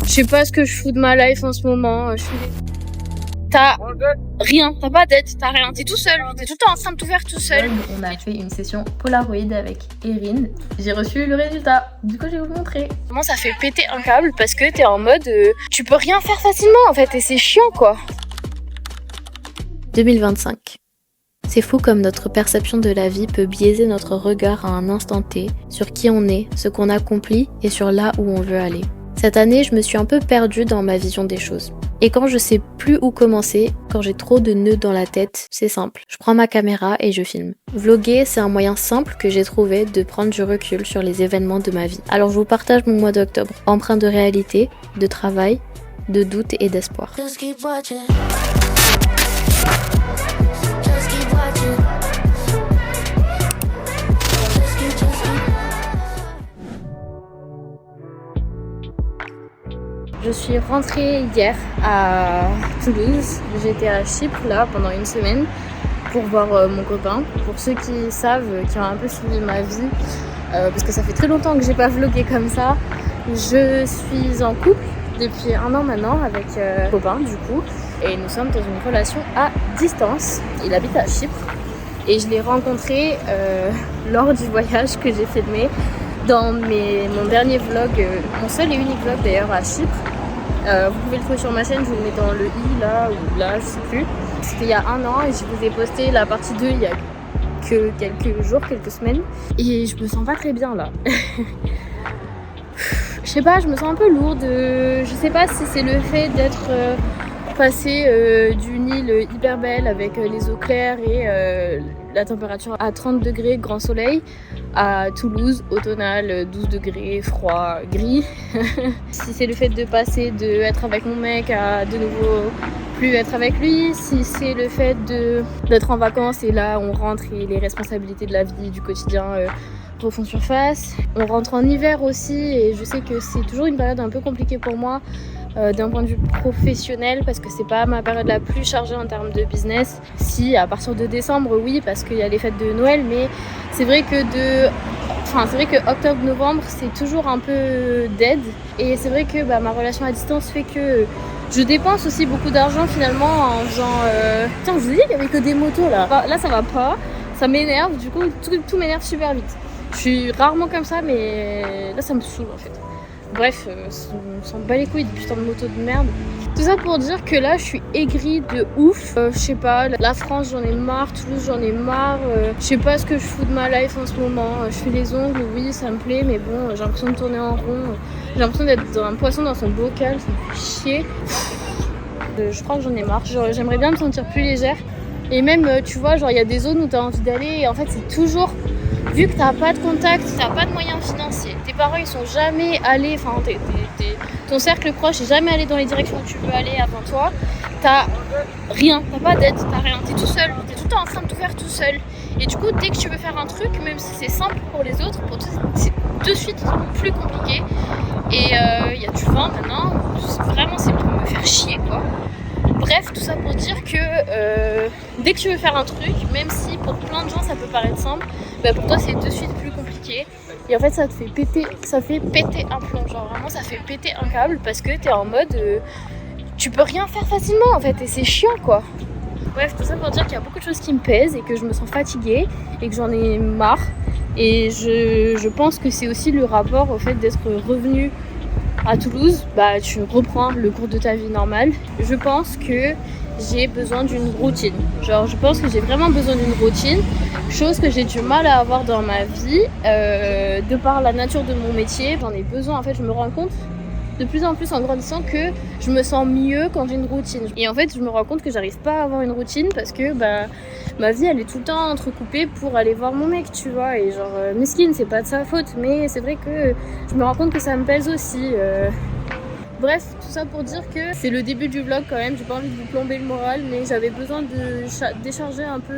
Je sais pas ce que je fous de ma life en ce moment. T'as rien, t'as pas d'aide, t'as rien, t'es tout seul, t'es tout le temps en train de tout faire tout seul. On a fait une session Polaroid avec Erin. J'ai reçu le résultat, du coup je vais vous montrer. Comment ça fait péter un câble parce que t'es en mode tu peux rien faire facilement en fait et c'est chiant quoi. 2025. C'est fou comme notre perception de la vie peut biaiser notre regard à un instant T sur qui on est, ce qu'on accomplit et sur là où on veut aller. Cette année, je me suis un peu perdue dans ma vision des choses. Et quand je sais plus où commencer, quand j'ai trop de nœuds dans la tête, c'est simple. Je prends ma caméra et je filme. Vlogger, c'est un moyen simple que j'ai trouvé de prendre du recul sur les événements de ma vie. Alors je vous partage mon mois d'octobre, empreint de réalité, de travail, de doute et d'espoir. Je suis rentrée hier à Toulouse. J'étais à Chypre là pendant une semaine pour voir mon copain. Pour ceux qui savent, qui ont un peu suivi ma vie, parce que ça fait très longtemps que j'ai pas vlogué comme ça. Je suis en couple depuis 1 an maintenant avec mon copain du coup. Et nous sommes dans une relation à distance. Il habite à Chypre et je l'ai rencontré lors du voyage que j'ai filmé dans mon dernier vlog, mon seul et unique vlog d'ailleurs à Chypre. Vous pouvez le trouver sur ma chaîne, je vous le mets dans le i là ou là, je sais plus. C'était il y a 1 an et je vous ai posté la partie 2 il y a que quelques jours, quelques semaines. Et je me sens pas très bien là. Je sais pas, je me sens un peu lourde. Je sais pas si c'est le fait d'être passée d'une île hyper belle avec les eaux claires et la température à 30 degrés, grand soleil, à Toulouse, automnal, 12 degrés, froid, gris. Si c'est le fait de passer d'être avec mon mec à de nouveau plus être avec lui, si c'est le fait d'être en vacances et là on rentre et les responsabilités de la vie, du quotidien refont surface. On rentre en hiver aussi et je sais que c'est toujours une période un peu compliquée pour moi d'un point de vue professionnel parce que c'est pas ma période la plus chargée en termes de business. Si à partir de décembre oui parce qu'il y a les fêtes de Noël, mais c'est vrai que octobre-novembre c'est toujours un peu dead et c'est vrai que ma relation à distance fait que je dépense aussi beaucoup d'argent finalement en faisant Tiens, je vous ai dit qu'il y avait que des motos là. Là ça va pas, ça m'énerve, du coup tout m'énerve super vite. Je suis rarement comme ça mais là ça me saoule en fait. Bref, on s'en bat les couilles de putain de moto de merde. Tout ça pour dire que là je suis aigrie de ouf. Je sais pas, la France j'en ai marre, Toulouse j'en ai marre. Je sais pas ce que je fous de ma life en ce moment. Je fais les ongles, oui ça me plaît, mais bon j'ai l'impression de tourner en rond. J'ai l'impression d'être un poisson dans son bocal, ça me fait chier. Je crois que j'en ai marre, j'aimerais bien me sentir plus légère. Et même tu vois, genre il y a des zones où t'as envie d'aller et en fait c'est toujours... Vu que t'as pas de contact, t'as pas de moyens financiers, tes parents ils sont jamais allés, enfin ton cercle proche est jamais allé dans les directions où tu veux aller avant toi, t'as rien, t'as pas d'aide, t'as rien, t'es tout seul, t'es tout le temps en train de tout faire tout seul. Et du coup dès que tu veux faire un truc, même si c'est simple pour les autres, pour toi c'est de suite plus compliqué. Et il y a du vent maintenant, vraiment c'est pour me faire chier quoi. Bref, tout ça pour dire que dès que tu veux faire un truc, même si pour plein de gens ça peut paraître simple, pour toi c'est de suite plus compliqué. Et en fait ça fait péter un plomb, genre vraiment ça fait péter un câble parce que t'es en mode tu peux rien faire facilement en fait et c'est chiant quoi. Bref, tout ça pour dire qu'il y a beaucoup de choses qui me pèsent et que je me sens fatiguée et que j'en ai marre. Et je pense que c'est aussi le rapport au fait d'être revenue à Toulouse, tu reprends le cours de ta vie normale. Je pense que j'ai besoin d'une routine. Je pense que j'ai vraiment besoin d'une routine, chose que j'ai du mal à avoir dans ma vie, de par la nature de mon métier. J'en ai besoin, en fait, je me rends compte de plus en plus en grandissant que je me sens mieux quand j'ai une routine. Et en fait, je me rends compte que j'arrive pas à avoir une routine parce que ma vie, elle est tout le temps entrecoupée pour aller voir mon mec, tu vois. Et mesquine, c'est pas de sa faute, mais c'est vrai que je me rends compte que ça me pèse aussi. Bref, tout ça pour dire que c'est le début du vlog quand même. J'ai pas envie de vous plomber le moral, mais j'avais besoin de décharger un peu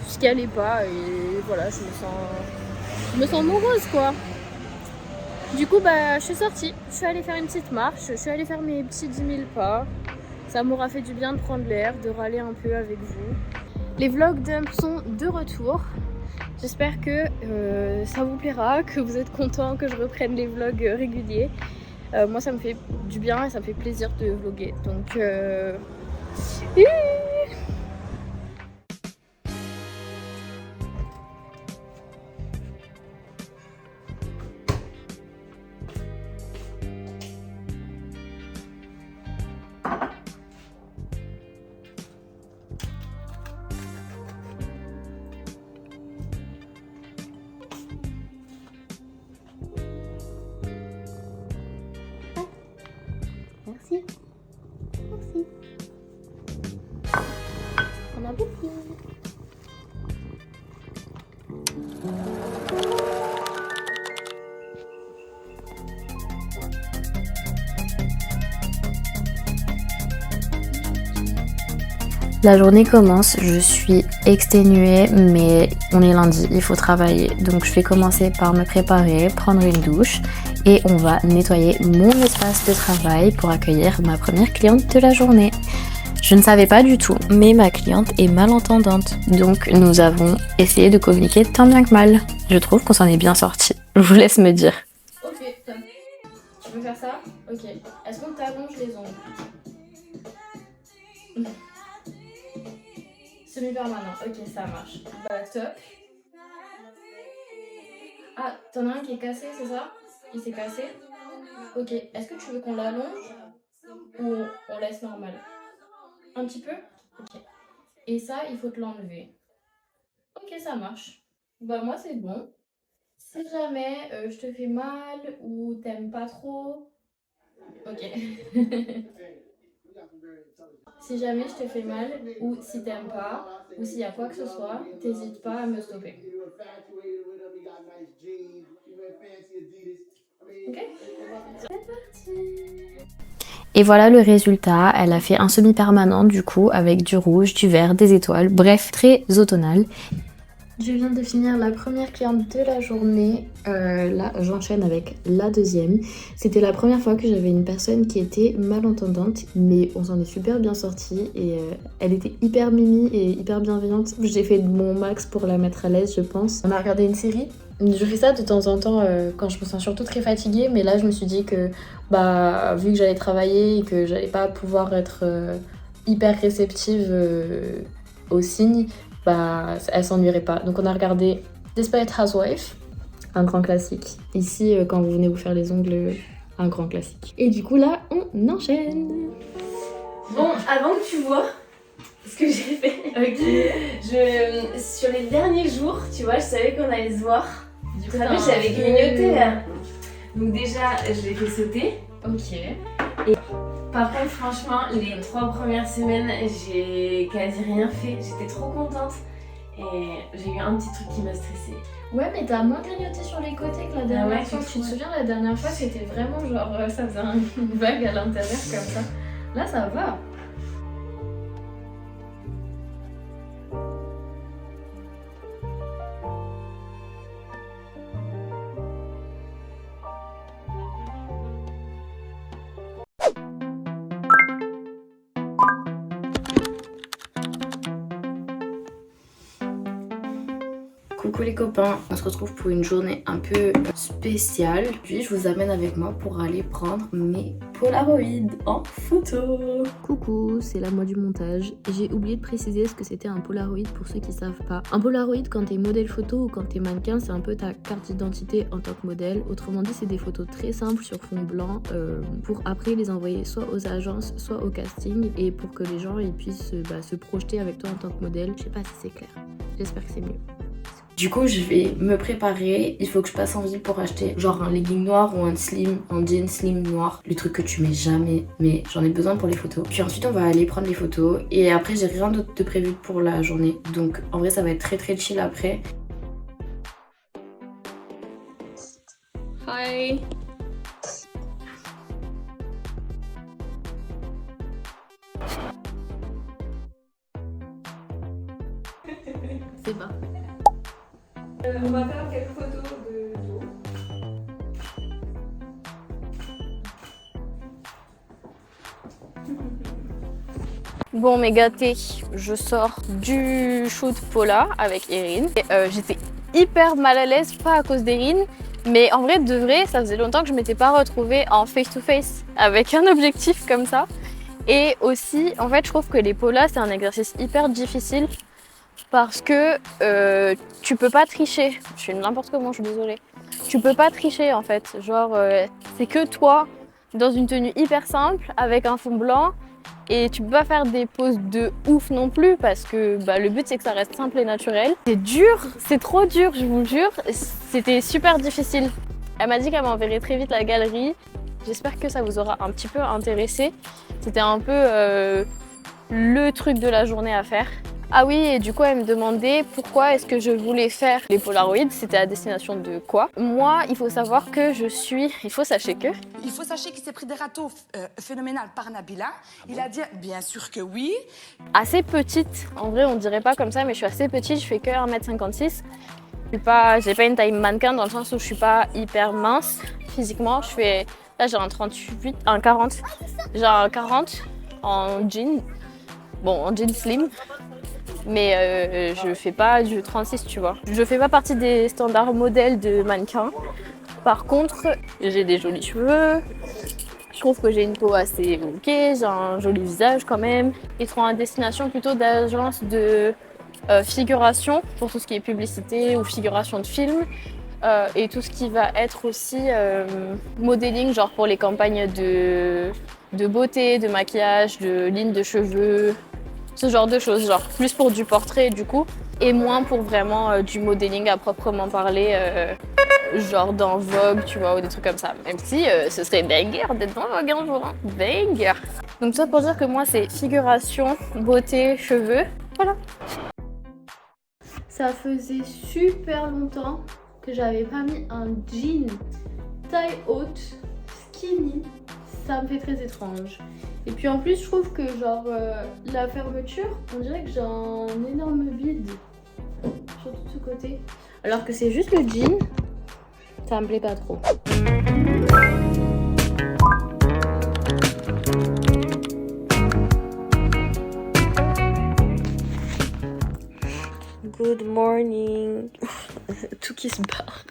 ce qui allait pas. Et voilà, je me sens morose quoi. Du coup, je suis sortie, je suis allée faire une petite marche, je suis allée faire mes petits 10 000 pas. Ça m'aura fait du bien de prendre l'air, de râler un peu avec vous. Les vlogs dump sont de retour. J'espère que ça vous plaira, que vous êtes contents que je reprenne les vlogs réguliers. Moi ça me fait du bien et ça me fait plaisir de vlogger. Donc Merci. Merci. Bon appétit. La journée commence, je suis exténuée, mais on est lundi, il faut travailler. Donc je vais commencer par me préparer, prendre une douche et on va nettoyer mon espace de travail pour accueillir ma première cliente de la journée. Je ne savais pas du tout, mais ma cliente est malentendante. Donc nous avons essayé de communiquer tant bien que mal. Je trouve qu'on s'en est bien sorti. Je vous laisse me dire. ok, top. Tu veux faire ça? Ok. Est-ce qu'on t'allonge les ongles? Semi-permanent, ok, ça marche. Bah top. Ah, t'en as un qui est cassé, c'est ça? Il s'est cassé? Ok, est-ce que tu veux qu'on l'allonge ou on laisse normal? Un petit peu? Ok. Et ça, il faut te l'enlever. Ok, ça marche. Bah moi c'est bon. Si jamais je te fais mal ou t'aimes pas trop, ok. Si jamais je te fais mal ou si t'aimes pas ou s'il y a quoi que ce soit, t'hésites pas à me stopper. Ok? C'est parti. Et voilà le résultat, elle a fait un semi-permanent du coup avec du rouge, du vert, des étoiles, bref très automnal. Je viens de finir la première cliente de la journée, là j'enchaîne avec la deuxième. C'était la première fois que j'avais une personne qui était malentendante, mais on s'en est super bien sorti et elle était hyper mimi et hyper bienveillante. J'ai fait de mon max pour la mettre à l'aise, je pense. On a regardé une série. Je fais ça de temps en temps quand je me sens surtout très fatiguée, mais là je me suis dit que bah, vu que j'allais travailler et que j'allais pas pouvoir être hyper réceptive aux signes, bah elle s'ennuierait pas. Donc on a regardé Desperate Housewives, un grand classique. Ici, quand vous venez vous faire les ongles, un grand classique. Et du coup là, on enchaîne. Bon, avant que tu vois ce que j'ai fait, sur les derniers jours, tu vois, je savais qu'on allait se voir. Du coup, j'avais grignoté là. Donc déjà, je l'ai fait sauter. Ok. Et par contre, franchement, les 3 premières semaines, j'ai quasi rien fait. J'étais trop contente. Et j'ai eu un petit truc qui m'a stressée. Ouais, mais t'as moins grignoté sur les côtés que la dernière fois. Tu te souviens, la dernière fois, c'était vraiment genre, ça faisait une vague à l'intérieur comme ça. Là, ça va. Coucou les copains, on se retrouve pour une journée un peu spéciale. Puis je vous amène avec moi pour aller prendre mes Polaroid en photo. Coucou, c'est la moi du montage. J'ai oublié de préciser ce que c'était un Polaroid pour ceux qui savent pas. Un Polaroid quand t'es modèle photo ou quand t'es mannequin, c'est un peu ta carte d'identité en tant que modèle. Autrement dit, c'est des photos très simples sur fond blanc pour après les envoyer soit aux agences, soit au casting et pour que les gens ils puissent se projeter avec toi en tant que modèle. Je sais pas si c'est clair. J'espère que c'est mieux. Du coup, je vais me préparer. Il faut que je passe en ville pour acheter genre un legging noir ou un jean slim noir. Le truc que tu mets jamais, mais j'en ai besoin pour les photos. Puis ensuite, on va aller prendre les photos. Et après, j'ai rien d'autre de prévu pour la journée. Donc en vrai, ça va être très très chill après. Hi. C'est pas. On va faire quelques photos de dos. Bon, mes gâtés, je sors du shoot Paula avec Erin. J'étais hyper mal à l'aise, pas à cause d'Erin, Mais en vrai, de vrai, ça faisait longtemps que je m'étais pas retrouvée en face-to-face avec un objectif comme ça. Et aussi, en fait, je trouve que l'épaula, c'est un exercice hyper difficile parce que tu peux pas tricher. Je fais n'importe comment, je suis désolée. Tu peux pas tricher en fait. Genre, c'est que toi dans une tenue hyper simple avec un fond blanc et tu peux pas faire des poses de ouf non plus parce que le but c'est que ça reste simple et naturel. C'est dur, c'est trop dur, je vous jure. C'était super difficile. Elle m'a dit qu'elle m'enverrait très vite la galerie. J'espère que ça vous aura un petit peu intéressé. C'était un peu le truc de la journée à faire. Ah oui, et du coup, elle me demandait pourquoi est-ce que je voulais faire les Polaroids, c'était à destination de quoi. Moi, il faut savoir que il faut sachez que qu'il s'est pris des râteaux phénoménales par Nabila. Il a dit, bien sûr que oui. Assez petite, en vrai, on dirait pas comme ça, mais je suis assez petite, je fais que 1m56. J'ai pas une taille mannequin dans le sens où je suis pas hyper mince physiquement. Là, j'ai un 38, un 40. J'ai un 40 en jean, en jean slim. Mais je fais pas du 36, tu vois. Je fais pas partie des standards modèles de mannequin. Par contre, j'ai des jolis cheveux. Je trouve que j'ai une peau assez ok, j'ai un joli visage quand même. Ils seront à destination plutôt d'agences de figuration pour tout ce qui est publicité ou figuration de film. Et tout ce qui va être aussi modeling, genre pour les campagnes de beauté, de maquillage, de lignes de cheveux. Ce genre de choses, genre plus pour du portrait du coup, et moins pour vraiment du modeling à proprement parler, genre dans Vogue, tu vois, ou des trucs comme ça. Même si ce serait banger d'être dans Vogue un jour, hein. Banger. Donc ça pour dire que moi c'est figuration, beauté, cheveux, voilà. Ça faisait super longtemps que j'avais pas mis un jean taille haute, skinny. Ça me fait très étrange. Et puis en plus, je trouve que genre la fermeture, on dirait que j'ai un énorme vide sur tout ce côté. Alors que c'est juste le jean, ça me plaît pas trop. Good morning. Tout qui se barre.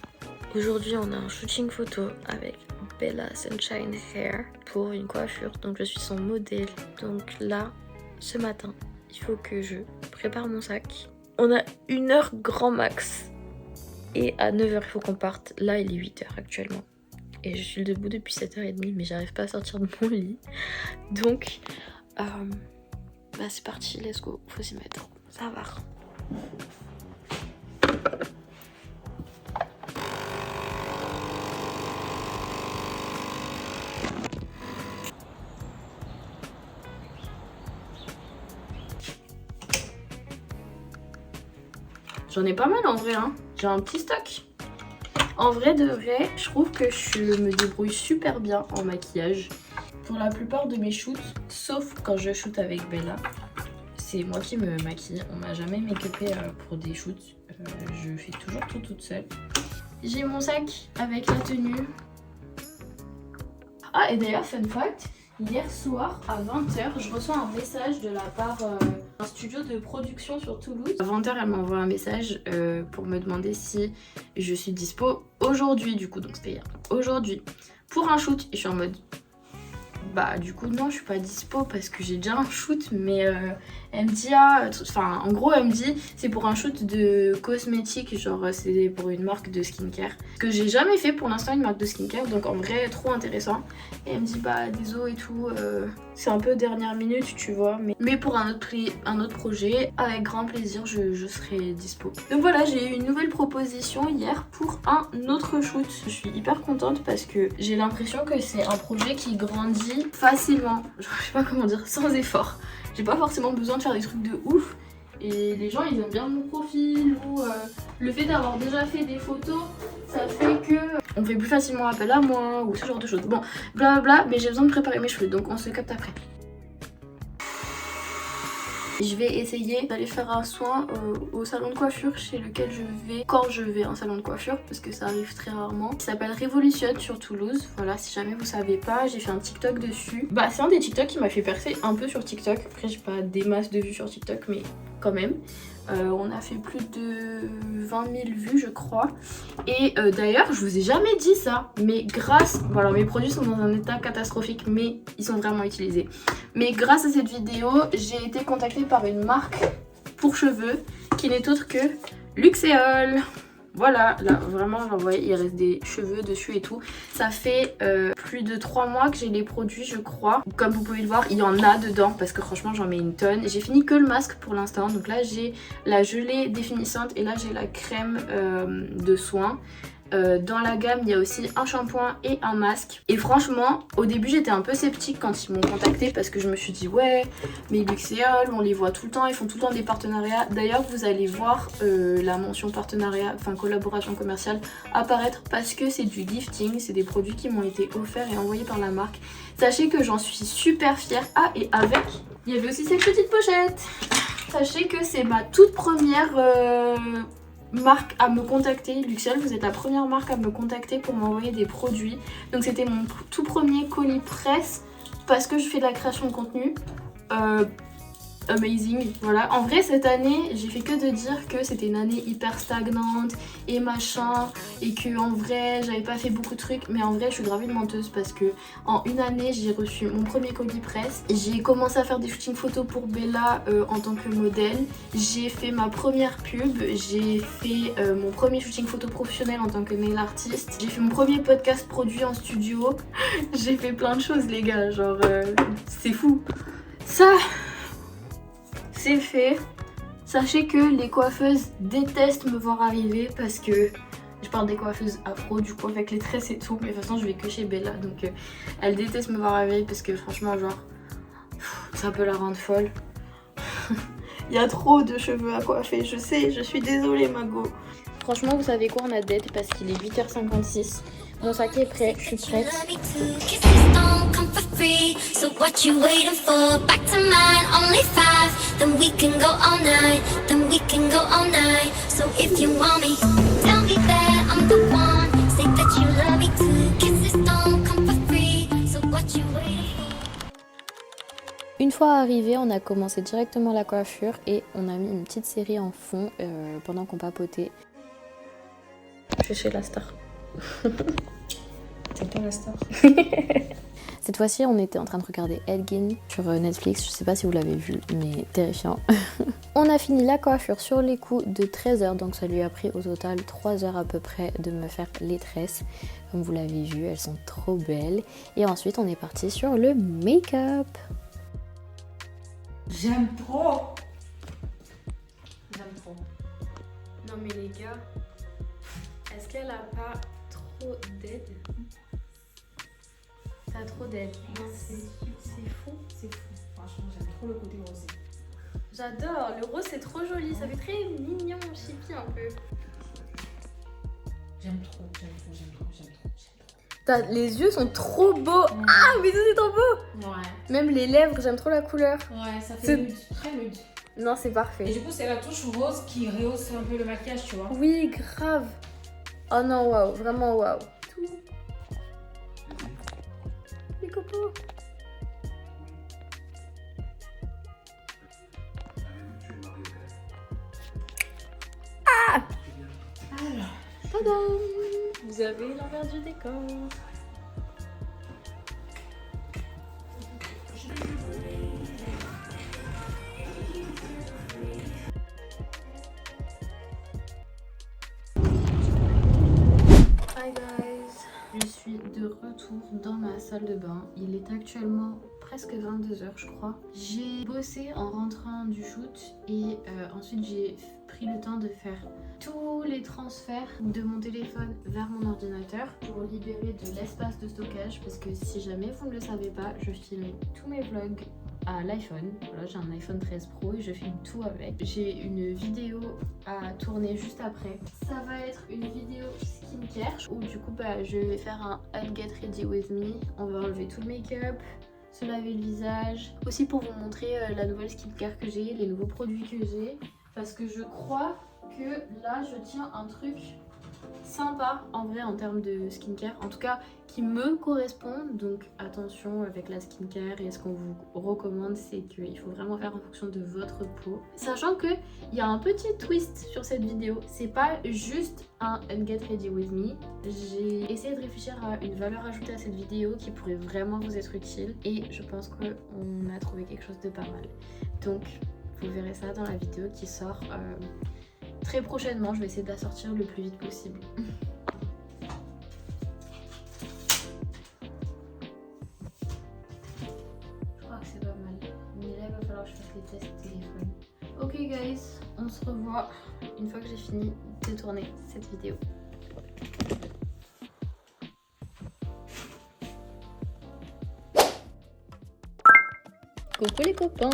Aujourd'hui, on a un shooting photo avec Bella Sunshine Hair pour une coiffure, donc je suis son modèle. Donc là, ce matin, il faut que je prépare mon sac. On a 1 heure grand max et à 9h il faut qu'on parte. Là il est 8h actuellement et je suis debout depuis 7h30 mais j'arrive pas à sortir de mon lit. Donc c'est parti, let's go, faut s'y mettre, ça va. J'en ai pas mal en vrai, hein. J'ai un petit stock. En vrai de vrai, je trouve que je me débrouille super bien en maquillage. Pour la plupart de mes shoots, sauf quand je shoot avec Bella, c'est moi qui me maquille. On m'a jamais make-upé pour des shoots. Je fais toujours tout toute seule. J'ai mon sac avec la tenue. Ah, et d'ailleurs, fun fact, hier soir à 20h, je reçois un message de la part d'un studio de production sur Toulouse. À 20h, elle m'envoie un message pour me demander si je suis dispo aujourd'hui, du coup, donc c'était hier. Aujourd'hui, pour un shoot, et je suis en mode... du coup non, je suis pas dispo parce que j'ai déjà un shoot, mais elle me dit en gros elle me dit c'est pour un shoot de cosmétiques, genre c'est pour une marque de skincare que j'ai jamais fait pour l'instant, une marque de skincare, donc en vrai trop intéressant. Et elle me dit désolé et tout, c'est un peu dernière minute tu vois, mais pour un autre projet avec grand plaisir je serai dispo. Donc voilà, j'ai eu une nouvelle proposition hier pour un autre shoot. Je suis hyper contente parce que j'ai l'impression que c'est un projet qui grandit facilement, je sais pas comment dire, sans effort. J'ai pas forcément besoin de faire des trucs de ouf et les gens ils aiment bien mon profil ou le fait d'avoir déjà fait des photos, ça fait que on fait plus facilement appel à moi ou ce genre de choses. Bon, blablabla, mais j'ai besoin de préparer mes cheveux donc on se capte après. Je vais essayer d'aller faire un soin au salon de coiffure chez lequel je vais quand je vais à un salon de coiffure, parce que ça arrive très rarement. Il s'appelle Revolution sur Toulouse. Voilà, si jamais vous savez pas, j'ai fait un TikTok dessus. C'est un des TikTok qui m'a fait percer un peu sur TikTok. Après j'ai pas des masses de vues sur TikTok, mais quand même. On a fait plus de 20 000 vues je crois. Et d'ailleurs je vous ai jamais dit ça, mais grâce, bon alors mes produits sont dans un état catastrophique mais ils sont vraiment utilisés. Mais grâce à cette vidéo j'ai été contactée par une marque pour cheveux qui n'est autre que Luxéol. Voilà, là vraiment genre vous voyez il reste des cheveux dessus et tout. Ça fait plus de 3 mois que j'ai les produits je crois. Comme vous pouvez le voir il y en a dedans parce que franchement j'en mets une tonne. J'ai fini que le masque pour l'instant. Donc là j'ai la gelée définissante et là j'ai la crème de soin. Dans la gamme il y a aussi un shampoing et un masque. Et franchement au début j'étais un peu sceptique quand ils m'ont contacté parce que je me suis dit ouais mais Luxéol on les voit tout le temps, ils font tout le temps des partenariats. D'ailleurs vous allez voir la mention partenariat, enfin collaboration commerciale apparaître parce que c'est du gifting, c'est des produits qui m'ont été offerts et envoyés par la marque. Sachez que j'en suis super fière. Ah et avec il y avait aussi cette petite pochette. Sachez que c'est ma toute première marque à me contacter. Luxéol, vous êtes la première marque à me contacter pour m'envoyer des produits. Donc c'était mon tout premier colis presse parce que je fais de la création de contenu. Amazing, voilà. En vrai cette année j'ai fait que de dire que c'était une année hyper stagnante et machin et que en vrai j'avais pas fait beaucoup de trucs, mais en vrai je suis grave une menteuse parce que en une année j'ai reçu mon premier colis presse, j'ai commencé à faire des shootings photos pour Bella en tant que modèle, j'ai fait ma première pub, j'ai fait mon premier shooting photo professionnel en tant que nail artiste, j'ai fait mon premier podcast produit en studio, j'ai fait plein de choses les gars, genre c'est fou. Ça c'est fait. Sachez que les coiffeuses détestent me voir arriver parce que je parle des coiffeuses afro du coup avec les tresses et tout, mais de toute façon je vais que chez Bella donc elle déteste me voir arriver parce que franchement genre ça peut la rendre folle. Il y a trop de cheveux à coiffer, je sais, je suis désolée Mago. Franchement vous savez quoi, on a date parce qu'il est 8h56. Mon sac est prêt, je suis prête. So what you waiting for? Back to mine, only 5. Then we can go all night. Then we can go all night. So if you want me, tell me that I'm the one. Say that you love me too. Kisses don't come for free. So what you waiting for? Une fois arrivé, on a commencé directement la coiffure et on a mis une petite série en fond pendant qu'on papotait. Je suis chez la star. C'est toi la star. Cette fois-ci, on était en train de regarder Elgin sur Netflix. Je sais pas si vous l'avez vu, mais terrifiant. On a fini la coiffure sur les coups de 13 h, donc ça lui a pris au total 3 heures à peu près de me faire les tresses. Comme vous l'avez vu, elles sont trop belles. Et ensuite, on est parti sur le make-up. J'aime trop. J'aime trop. Non mais les gars, est-ce qu'elle a pas trop d'aide? T'as trop d'aide. C'est fou. C'est fou. Franchement, j'aime trop le côté rosé. J'adore. Le rose c'est trop joli. Ça fait très mignon, chippy un peu. J'aime trop. Les yeux sont trop beaux. Ah, mes yeux c'est trop beau. Ouais. Même les lèvres, j'aime trop la couleur. Ouais, ça fait nude. Très nude. Non, c'est Et parfait. du coup, c'est la touche rose qui rehausse un peu le maquillage, tu vois. Oui, grave. Oh non, waouh. Vraiment waouh. Les copeaux. Ah! Tadam! Vous avez l'envers du décor. Hi guys! Je suis de retour dans ma salle de bain. Il est actuellement presque 22 h je crois. J'ai bossé en rentrant du shoot et ensuite j'ai pris le temps de faire tous les transferts de mon téléphone vers mon ordinateur pour libérer de l'espace de stockage parce que si jamais vous ne le savez pas, je filme tous mes vlogs à l'iPhone. Voilà, j'ai un iPhone 13 Pro et je filme tout avec. J'ai une vidéo à tourner juste après. Ça va être une vidéo skincare où du coup je vais faire un Get Ready With Me. On va enlever tout le make-up, se laver le visage. Aussi pour vous montrer la nouvelle skincare que j'ai, les nouveaux produits que j'ai. Parce que je crois que là je tiens un truc sympas en vrai en termes de skincare, en tout cas qui me correspondent. Donc attention avec la skincare, et ce qu'on vous recommande c'est qu'il faut vraiment faire en fonction de votre peau. Sachant que il y a un petit twist sur cette vidéo, c'est pas juste un Get Ready With Me. J'ai essayé de réfléchir à une valeur ajoutée à cette vidéo qui pourrait vraiment vous être utile, et je pense qu'on a trouvé quelque chose de pas mal. Donc vous verrez ça dans la vidéo qui sort très prochainement. Je vais essayer de la sortir le plus vite possible. Je crois que c'est pas mal. Mais là il va falloir que je fasse les tests téléphone. Ok guys, on se revoit une fois que j'ai fini de tourner cette vidéo. Coucou les copains,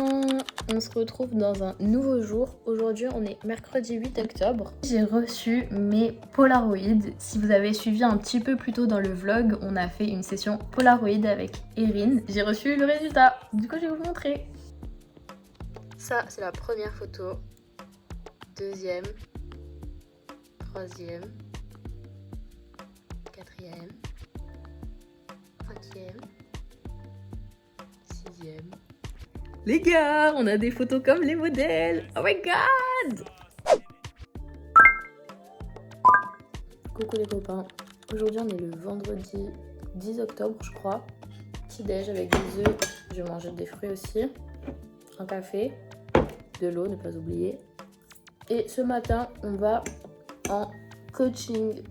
on se retrouve dans un nouveau jour. Aujourd'hui on est mercredi 8 octobre. J'ai reçu mes Polaroid. Si vous avez suivi un petit peu plus tôt dans le vlog, on a fait une session Polaroid avec Erin. J'ai reçu le résultat, du coup je vais vous montrer. Ça c'est la première photo, deuxième, troisième, quatrième, cinquième, sixième. Les gars, on a des photos comme les modèles. Oh my god! Coucou les copains. Aujourd'hui on est le vendredi 10 octobre je crois. Petit déj avec des œufs. Je vais manger des fruits aussi. Un café. De l'eau, ne pas oublier. Et ce matin on va en coaching.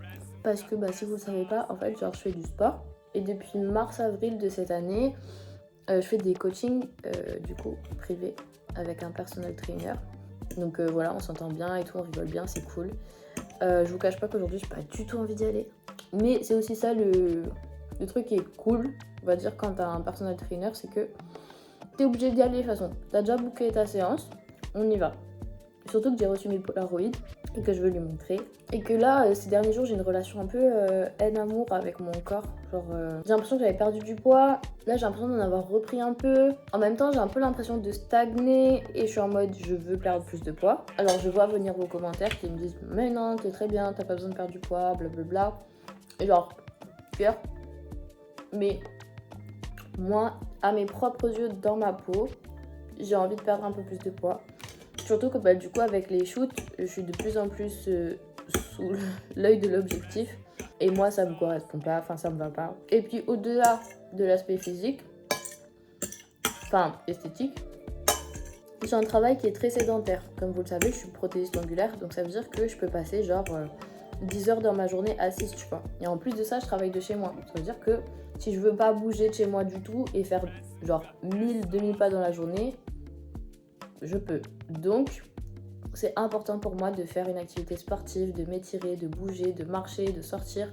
Parce que si vous ne savez pas, en fait genre je fais du sport. Et depuis mars-avril de cette année, je fais des coachings du coup privés avec un personal trainer. Donc voilà, on s'entend bien et tout, on rigole bien, c'est cool. Je vous cache pas qu'aujourd'hui j'ai pas du tout envie d'y aller. Mais c'est aussi ça le truc qui est cool, on va dire, quand t'as un personal trainer, c'est que t'es obligé d'y aller de toute façon. T'as déjà booké ta séance, on y va. Surtout que j'ai reçu mes Polaroid et que je veux lui montrer. Et que là, ces derniers jours, j'ai une relation un peu haine-amour avec mon corps. Genre, j'ai l'impression que j'avais perdu du poids. Là, j'ai l'impression d'en avoir repris un peu. En même temps, j'ai un peu l'impression de stagner. Et je suis en mode, je veux perdre plus de poids. Alors, je vois venir vos commentaires qui me disent, mais non, t'es très bien, t'as pas besoin de perdre du poids, blablabla. Et genre, cœur. Mais moi, à mes propres yeux, dans ma peau, j'ai envie de perdre un peu plus de poids. Surtout que du coup avec les shoots, je suis de plus en plus sous l'œil de l'objectif. Et moi ça me correspond pas, enfin ça me va pas. Et puis au-delà de l'aspect physique, enfin esthétique, j'ai un travail qui est très sédentaire. Comme vous le savez, je suis prothésiste angulaire, donc ça veut dire que je peux passer genre 10 heures dans ma journée assise, tu vois. Et en plus de ça, je travaille de chez moi. Ça veut dire que si je veux pas bouger de chez moi du tout et faire genre 1000-2000 pas dans la journée, je peux. Donc c'est important pour moi de faire une activité sportive, de m'étirer, de bouger, de marcher, de sortir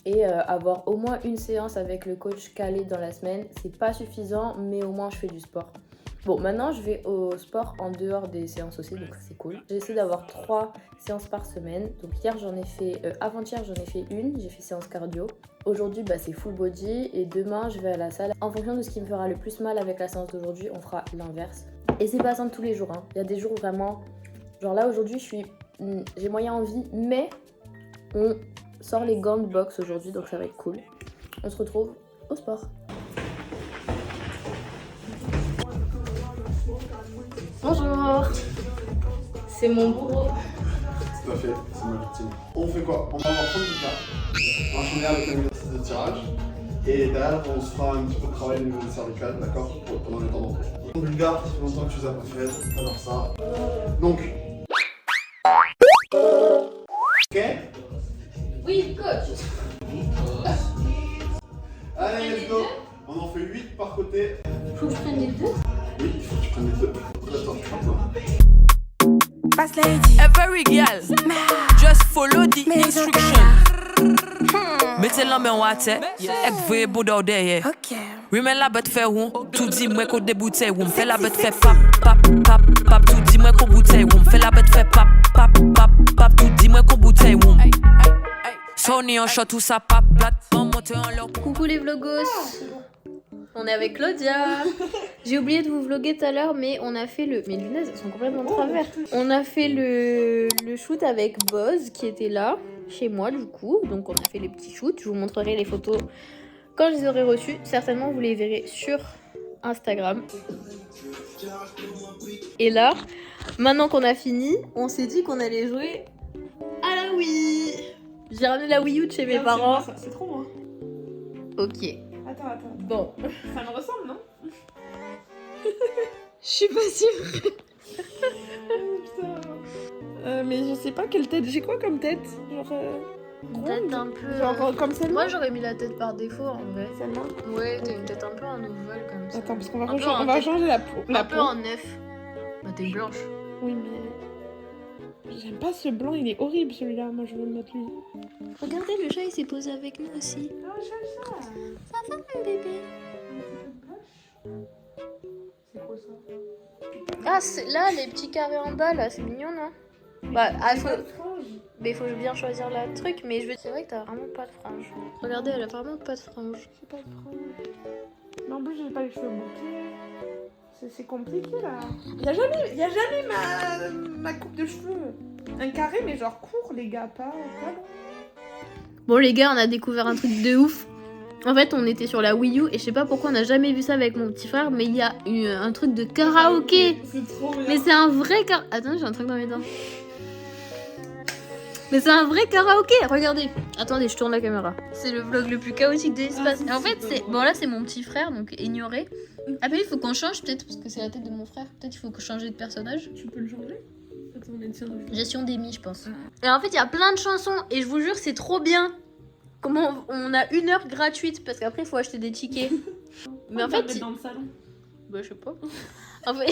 et avoir au moins une séance avec le coach calé dans la semaine. C'est pas suffisant, mais au moins je fais du sport. Bon, maintenant je vais au sport en dehors des séances aussi, donc c'est cool. J'essaie d'avoir 3 séances par semaine. Donc hier j'en ai fait, avant-hier j'en ai fait une, j'ai fait séance cardio. Aujourd'hui c'est full body et demain je vais à la salle. En fonction de ce qui me fera le plus mal avec la séance d'aujourd'hui, on fera l'inverse. Et c'est pas simple tous les jours, hein. Il y a des jours vraiment, genre là aujourd'hui j'ai moyen envie, mais on sort les gants de boxe aujourd'hui, donc ça va être cool. On se retrouve au sport. Bonjour, c'est mon bourreau. Tout à fait, c'est ma victime. On fait quoi? On va avoir 30 cas, enchaîner avec un exercice de tirage, et derrière on se fera un petit peu de travail au niveau des cervicales, d'accord? Pendant le temps d'entrée. Bulgare, ça fait longtemps que tu les as pas faites, alors ça. Donc. Ok? Oui, coach. Allez, let's go! On en fait 8 par côté. Faut que je prenne les deux. Oui, il faut que tu prennes les deux. Attends, je prends toi. Fast lady. Every girl, just follow the instruction. Mettez la main en water, ek voye boudou derrière. Ok. Remets la bête fait roux, tout dit moi qu'on débouteille roux. Fais la bête fait pap, pap, pap, pap, tout dit moi qu'on bouteille roux. Fais la bête fait pap, pap, pap, pap, tout dit moi qu'on bouteille roux. Sonny en shot tout ça pap, plat, on monte en leur. Coucou les vlogos. On est avec Claudia. J'ai oublié de vous vlogger tout à l'heure, mais on a fait le... Mes lunettes, elles sont complètement de travers. On a fait le shoot avec Boz qui était là. chez moi du coup. Donc on a fait les petits shoots. Je vous montrerai les photos quand je les aurai reçues. Certainement vous les verrez sur Instagram. Et là, maintenant qu'on a fini, on s'est dit qu'on allait jouer à la Wii. J'ai ramené la Wii U de chez mes parents. C'est trop moi. Ok. Attends. Bon. Ça me ressemble, non? Je suis pas sûre. Putain. Mais je sais pas quelle tête. J'ai quoi comme tête? Genre. Tête un peu. Genre comme celle-là? Moi j'aurais mis la tête par défaut en vrai. Celle-là? Ouais, t'as une tête un peu en ovale comme ça. Attends, parce qu'on va, Un peu on en va tête. changer la peau. Un peu en neuf. Bah t'es blanche. Oui, mais. J'aime pas ce blanc, il est horrible celui-là. Moi je veux me mettre lui. Regardez, le chat il s'est posé avec nous aussi. Oh, chat. Ça va mon bébé? C'est quoi ça? Ah, là, les petits carrés en bas, là, c'est mignon, non? Bah, mais faut bien choisir la truc, mais c'est vrai que t'as vraiment pas de frange. Regardez, elle a vraiment pas de frange. J'ai pas de frange. Mais en plus, j'ai pas les cheveux bouclés. C'est compliqué là. Y a jamais ma coupe de cheveux. Un carré, mais genre court, les gars, pas long. Bon, les gars, on a découvert un truc de ouf. En fait, on était sur la Wii U et je sais pas pourquoi on n'a jamais vu ça avec mon petit frère, mais il y a un truc de karaoké. C'est trop bien. Mais c'est un vrai karaoké. Attends, j'ai un truc dans mes dents. Mais c'est un vrai karaoké, regardez. Attendez, je tourne la caméra. C'est le vlog le plus chaotique de l'espace. En fait, bon là c'est mon petit frère, donc ignoré. Après il faut qu'on change peut-être, parce que c'est la tête de mon frère. Peut-être il faut que changer de personnage. Tu peux le changer? Attends, on est dessus. Gestion des mi, je pense. Et en fait, il y a plein de chansons et je vous jure, c'est trop bien. Comment on a 1 heure gratuite parce qu'après il faut acheter des tickets. Mais en fait, dans le salon. bah je sais pas. En fait,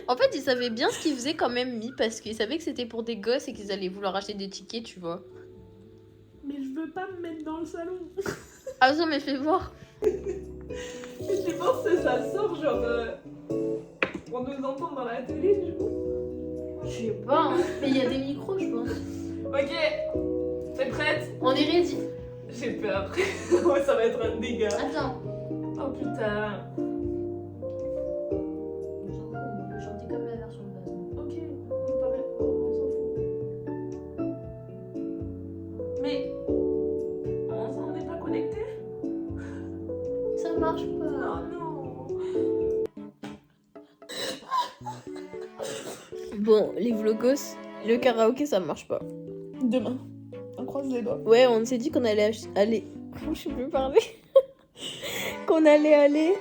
en fait, ils savaient bien ce qu'ils faisaient quand même, Mi, parce qu'ils savaient que c'était pour des gosses et qu'ils allaient vouloir acheter des tickets, tu vois. Mais je veux pas me mettre dans le salon. Ah ça, mais fais voir. Je pense que ça sort genre on nous entend dans la télé du coup. Je sais pas, hein. Mais il y a des micros, je pense. Ok, t'es prête? On est ready. J'ai peur. Ouais, ça va être un dégât. Attends. Oh putain. On peut chanter comme la version de base. Ok, on paraît. On s'en fout. Mais on n'est pas connecté? Ça marche pas. Oh non. Bon, les vlogos, le karaoké, ça marche pas. Demain, on croise les doigts. Ouais, on s'est dit qu'on allait aller... Je sais plus parler. Qu'on allait aller...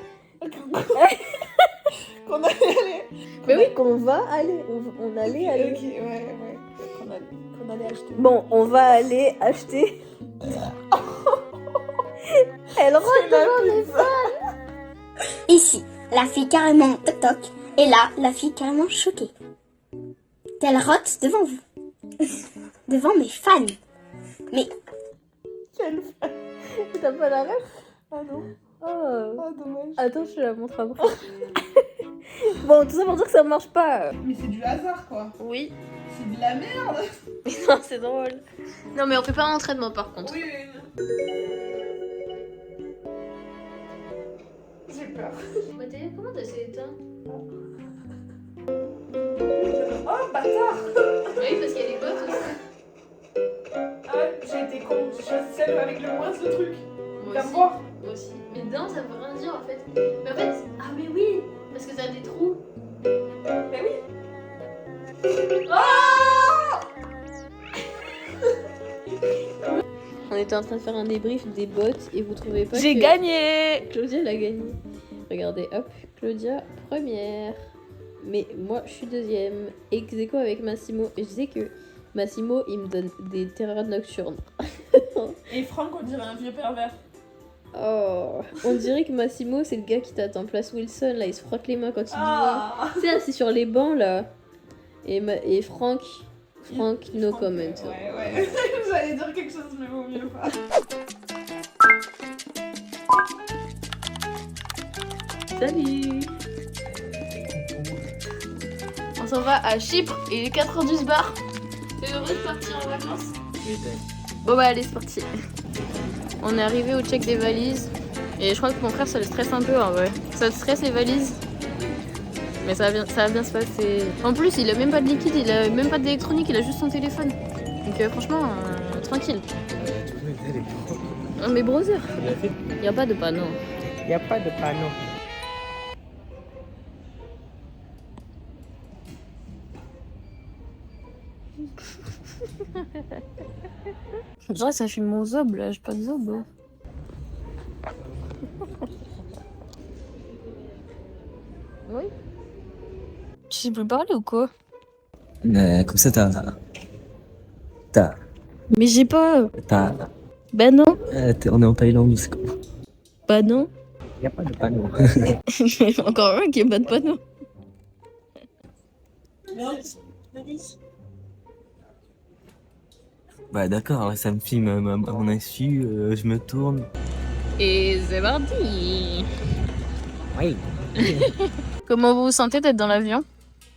Qu'on allait aller. Mais oui, qu'on va aller. On allait aller. Ok, ouais. Qu'on allait acheter. Bon, on va aller acheter. Elle rentre devant les fans. Ici, la fille carrément toc toc, et là, la fille carrément choquée. Telle rote devant vous. Devant mes fans. Mais Quelle fan. T'as pas la ref? Ah non. Oh. Oh dommage. Attends, je te la montre après. Bon, tout ça pour dire que ça marche pas. Mais c'est du hasard quoi. Oui. C'est de la merde. Mais non, c'est drôle. Non, mais on fait pas un entraînement par contre. Oui. J'ai peur. Comment t'as essayé d'éteindre? Oh bâtard. Oui, parce qu'il y a des bottes aussi. Ah, j'ai été con. J'ai choisi celle avec le moins de trucs. Moi Viens aussi. voir. Moi aussi. Mais dedans, ça veut rien dire en fait. Mais en fait, ah mais oui, parce que ça a des trous. Mais oui. On était en train de faire un débrief des bottes et vous trouvez pas J'ai que gagné. Claudia l'a gagné. Regardez, hop, Claudia première. Mais moi je suis deuxième. Ex aequo avec Massimo. Et je disais que Massimo il me donne des terreurs nocturnes. Et Franck, on dirait un vieux pervers. Oh, on dirait que Massimo c'est le gars qui t'attend place Wilson là, il se frotte les mains quand il dit Ah. tu sais, assis sur les bancs là. Et Franck, no comment. Ouais. J'allais dire quelque chose, mais vaut mieux pas. Salut. On s'en va à Chypre et il est 4h du bar. T'es heureux de partir en vacances? Bon bah allez, c'est parti. On est arrivé au check des valises. Et je crois que mon frère ça le stresse un peu en vrai. Ça te stresse les valises? Mais ça va bien se passer. En plus il a même pas de liquide, il a même pas d'électronique, il a juste son téléphone. Donc franchement, tranquille. Mais browser, il n'y a pas de panneau. Il n'y a pas de panneau. Je dirais que ça filme mon zob là, j'ai pas de zob. Oui. Tu sais plus parler ou quoi? Comme ça, t'as. Mais j'ai pas. T'as. Bah non. On est en Thaïlande, c'est quoi? Bah non. Il n'y a pas de panneau. Encore un qui a pas de panneau. Bah d'accord, ça me filme à mon insu, je me tourne. Et c'est parti. Oui. Comment vous vous sentez d'être dans l'avion?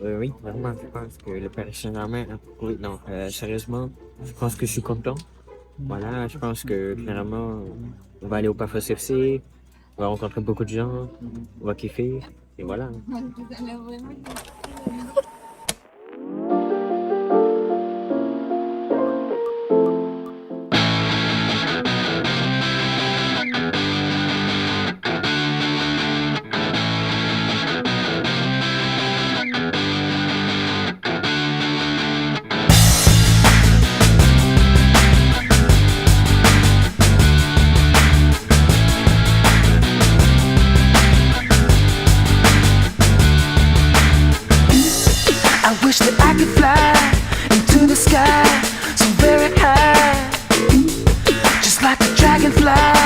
Oui, vraiment, je pense que le Paris Saint-Germain a prouvé. Non, sérieusement, je pense que je suis content. Voilà, je pense que clairement, on va aller au Pafos FC, on va rencontrer beaucoup de gens, on va kiffer, et voilà. I wish that I could fly into the sky so very high, just like a dragonfly.